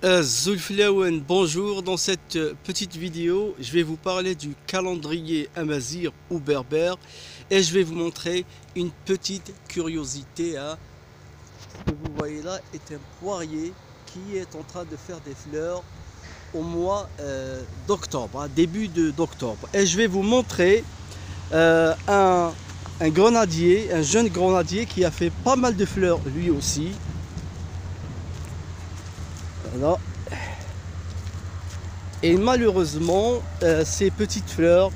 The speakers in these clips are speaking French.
Zulflaouen, bonjour. Dans cette petite vidéo, je vais vous parler du calendrier amazigh ou berbère et je vais vous montrer une petite curiosité, hein. Ce que vous voyez là est un poirier qui est en train de faire des fleurs au mois d'octobre, d'octobre. Et je vais vous montrer euh, un, un grenadier, un jeune grenadier qui a fait pas mal de fleurs lui aussi. Voilà. Et malheureusement, ces petites fleurs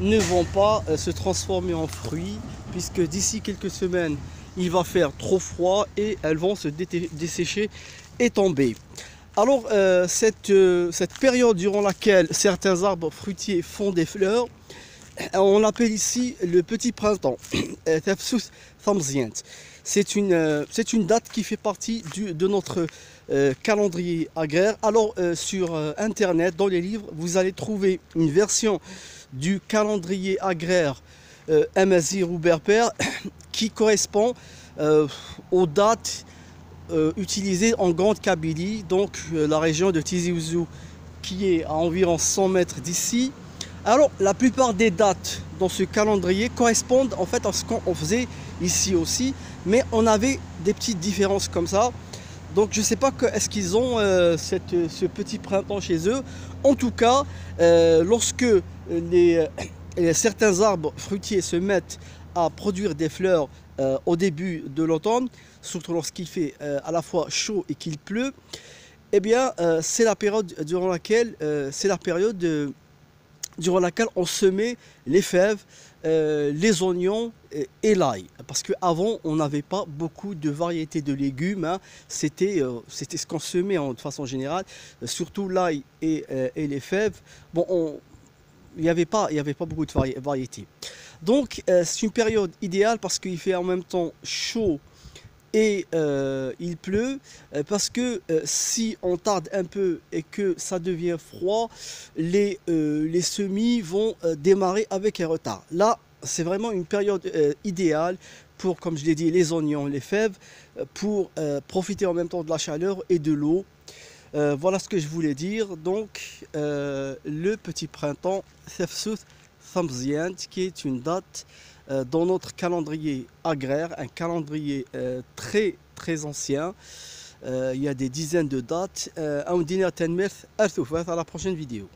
ne vont pas se transformer en fruits, puisque d'ici quelques semaines, il va faire trop froid et elles vont se dessécher et tomber. Alors, cette période durant laquelle certains arbres fruitiers font des fleurs, on l'appelle ici le petit printemps. Tafsous Thamzient. C'est une date qui fait partie de notre calendrier agraire. Alors sur internet, dans les livres, vous allez trouver une version du calendrier agraire amazigh ou berbère qui correspond aux dates utilisées en Grande Kabylie, donc la région de Tizi Ouzou, qui est à environ 100 mètres d'ici. Alors, la plupart des dates dans ce calendrier correspondent en fait à ce qu'on faisait ici aussi, mais on avait des petites différences comme ça. Donc, je ne sais pas est-ce qu'ils ont ce petit printemps chez eux. En tout cas, lorsque les, certains arbres fruitiers se mettent à produire des fleurs au début de l'automne, surtout lorsqu'il fait à la fois chaud et qu'il pleut, eh bien, c'est la période durant laquelle on semait les fèves, les oignons et l'ail. Parce qu'avant, on n'avait pas beaucoup de variétés de légumes, hein. C'était ce qu'on semait de façon générale, surtout l'ail et les fèves. Bon, il y avait pas beaucoup de variétés. Donc, c'est une période idéale parce qu'il fait en même temps chaud et il pleut, parce que si on tarde un peu et que ça devient froid, les semis vont démarrer avec un retard. Là, c'est vraiment une période idéale pour, comme je l'ai dit, les oignons, les fèves, pour profiter en même temps de la chaleur et de l'eau. Voilà ce que je voulais dire. Donc, le petit printemps, Tefsut Thamzient, qui est une date dans notre calendrier agraire, un calendrier très très ancien. Il y a des dizaines de dates. À la prochaine vidéo.